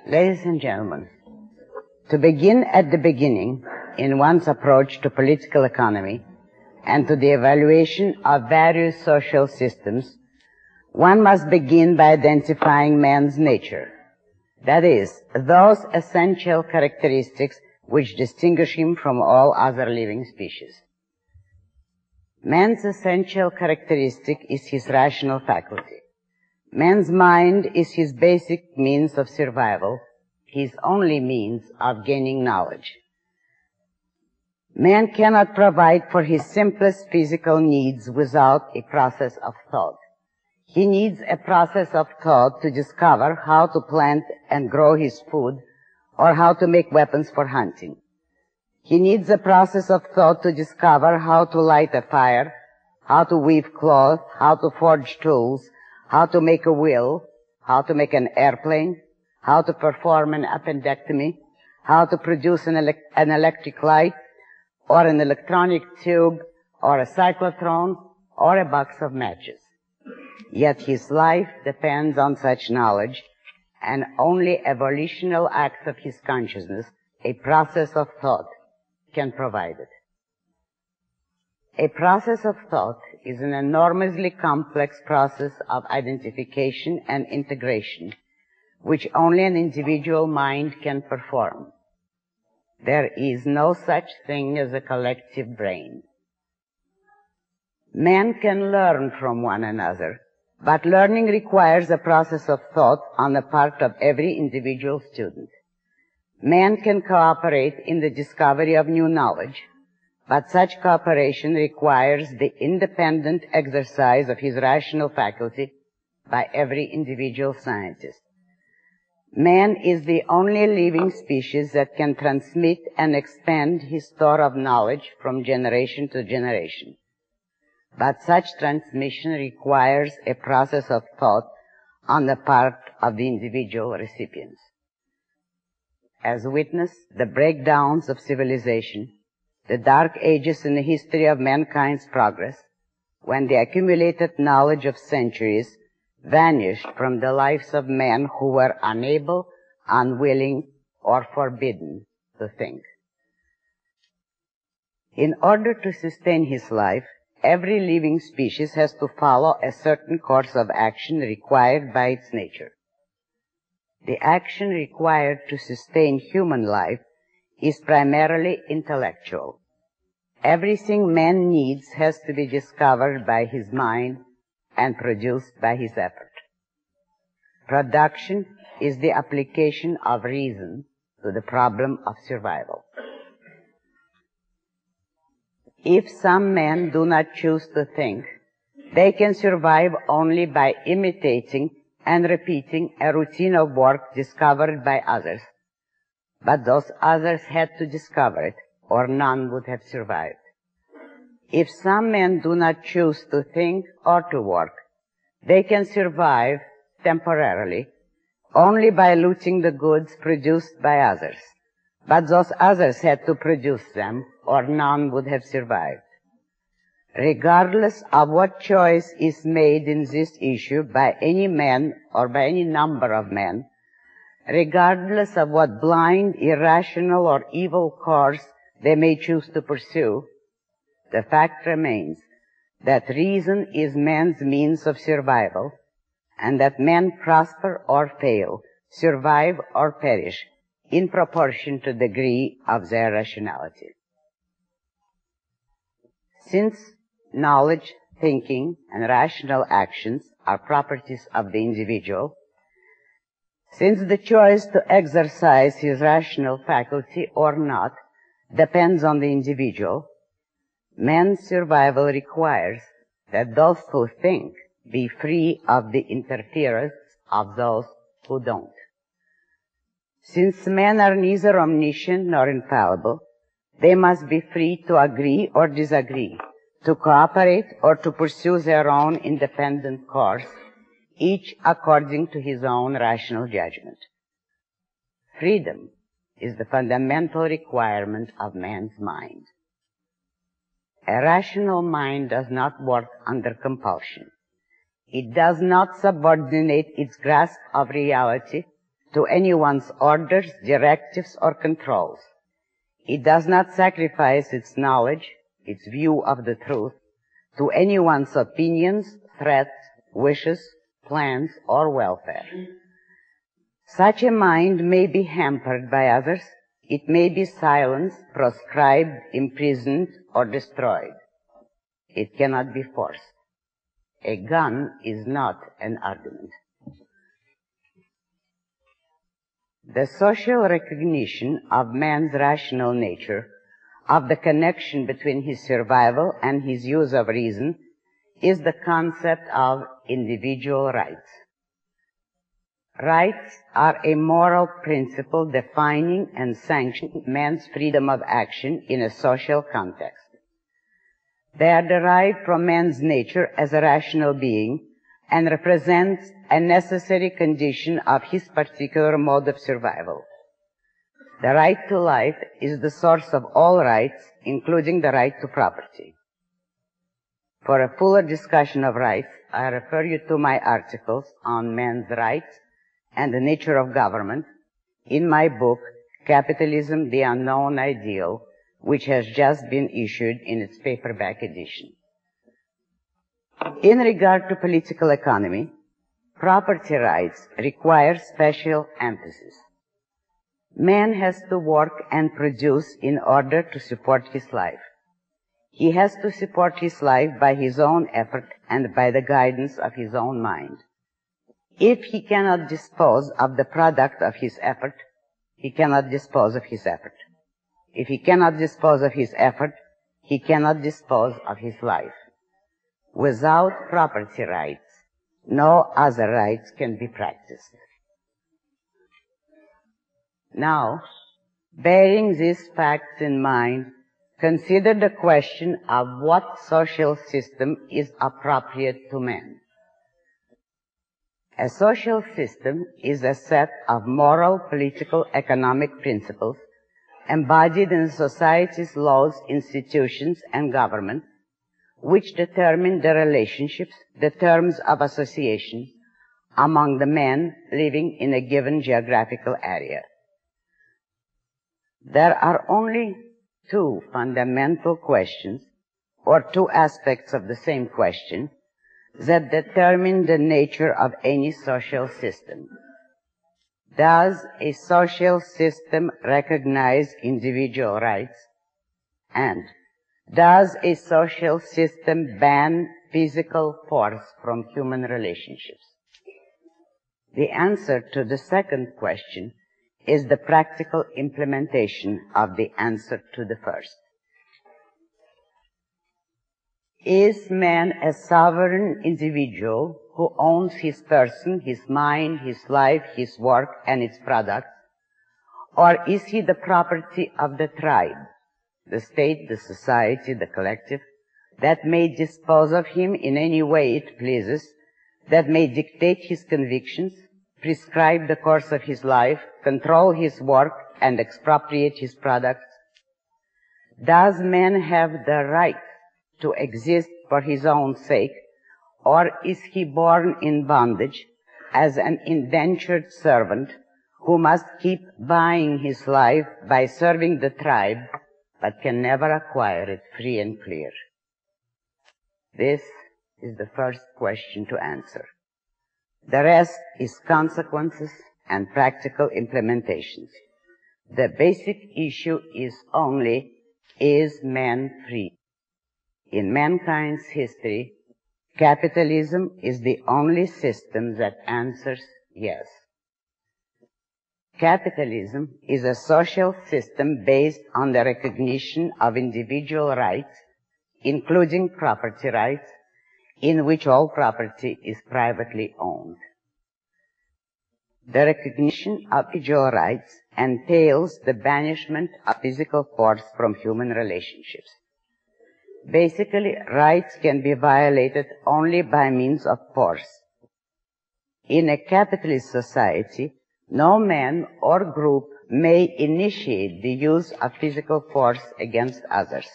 Ladies and gentlemen, to begin at the beginning in one's approach to political economy and to the evaluation of various social systems, one must begin by identifying man's nature. That is, those essential characteristics which distinguish him from all other living species. Man's essential characteristic is his rational faculty. Man's mind is his basic means of survival, his only means of gaining knowledge. Man cannot provide for his simplest physical needs without a process of thought. He needs a process of thought to discover how to plant and grow his food or how to make weapons for hunting. He needs a process of thought to discover how to light a fire, how to weave cloth, how to forge tools, how to make a will, how to make an airplane, how to perform an appendectomy, how to produce an electric light, or an electronic tube, or a cyclotron, or a box of matches. Yet his life depends on such knowledge, and only a volitional act of his consciousness, a process of thought, can provide it. A process of thought is an enormously complex process of identification and integration, which only an individual mind can perform. There is no such thing as a collective brain. Men can learn from one another, but learning requires a process of thought on the part of every individual student. Man can cooperate in the discovery of new knowledge, but such cooperation requires the independent exercise of his rational faculty by every individual scientist. Man is the only living species that can transmit and expand his store of knowledge from generation to generation. But such transmission requires a process of thought on the part of the individual recipients. As witness the breakdowns of civilization, the dark ages in the history of mankind's progress, when the accumulated knowledge of centuries vanished from the lives of men who were unable, unwilling, or forbidden to think. In order to sustain his life, every living species has to follow a certain course of action required by its nature. The action required to sustain human life is primarily intellectual. Everything man needs has to be discovered by his mind and produced by his effort. Production is the application of reason to the problem of survival. If some men do not choose to think, they can survive only by imitating and repeating a routine of work discovered by others. But those others had to discover it, or none would have survived. If some men do not choose to think or to work, they can survive temporarily only by looting the goods produced by others. But those others had to produce them, or none would have survived. Regardless of what choice is made in this issue by any man or by any number of men, regardless of what blind, irrational, or evil course they may choose to pursue, the fact remains that reason is man's means of survival, and that men prosper or fail, survive or perish, in proportion to the degree of their rationality. Since knowledge, thinking, and rational actions are properties of the individual, since the choice to exercise his rational faculty or not depends on the individual, man's survival requires that those who think be free of the interference of those who don't. Since men are neither omniscient nor infallible, they must be free to agree or disagree, to cooperate or to pursue their own independent course, each according to his own rational judgment. Freedom is the fundamental requirement of man's mind. A rational mind does not work under compulsion. It does not subordinate its grasp of reality to anyone's orders, directives, or controls. It does not sacrifice its knowledge, its view of the truth, to anyone's opinions, threats, wishes, plans, or welfare. Such a mind may be hampered by others. It may be silenced, proscribed, imprisoned, or destroyed. It cannot be forced. A gun is not an argument. The social recognition of man's rational nature, of the connection between his survival and his use of reason, is the concept of individual rights. Rights are a moral principle defining and sanctioning man's freedom of action in a social context. They are derived from man's nature as a rational being and represent a necessary condition of his particular mode of survival. The right to life is the source of all rights, including the right to property. For a fuller discussion of rights, I refer you to my articles on man's rights and the nature of government in my book, Capitalism, the Unknown Ideal, which has just been issued in its paperback edition. In regard to political economy, property rights require special emphasis. Man has to work and produce in order to support his life. He has to support his life by his own effort and by the guidance of his own mind. If he cannot dispose of the product of his effort, he cannot dispose of his effort. If he cannot dispose of his effort, he cannot dispose of his life. Without property rights, no other rights can be practiced. Now, bearing these facts in mind, consider the question of what social system is appropriate to man. A social system is a set of moral, political, economic principles embodied in society's laws, institutions, and government, which determine the relationships, the terms of association among the men living in a given geographical area. There are only two fundamental questions, or two aspects of the same question, that determine the nature of any social system. Does a social system recognize individual rights? And does a social system ban physical force from human relationships? The answer to the second question is the practical implementation of the answer to the first. Is man a sovereign individual who owns his person, his mind, his life, his work, and its products? Or is he the property of the tribe, the state, the society, the collective, that may dispose of him in any way it pleases, that may dictate his convictions, prescribe the course of his life, control his work, and expropriate his products? Does man have the right to exist for his own sake, or is he born in bondage as an indentured servant who must keep buying his life by serving the tribe, but can never acquire it free and clear? This is the first question to answer. The rest is consequences and practical implementations. The basic issue is only, is man free? In mankind's history, capitalism is the only system that answers yes. Capitalism is a social system based on the recognition of individual rights, including property rights, in which all property is privately owned. The recognition of individual rights entails the banishment of physical force from human relationships. Basically, rights can be violated only by means of force. In a capitalist society, no man or group may initiate the use of physical force against others.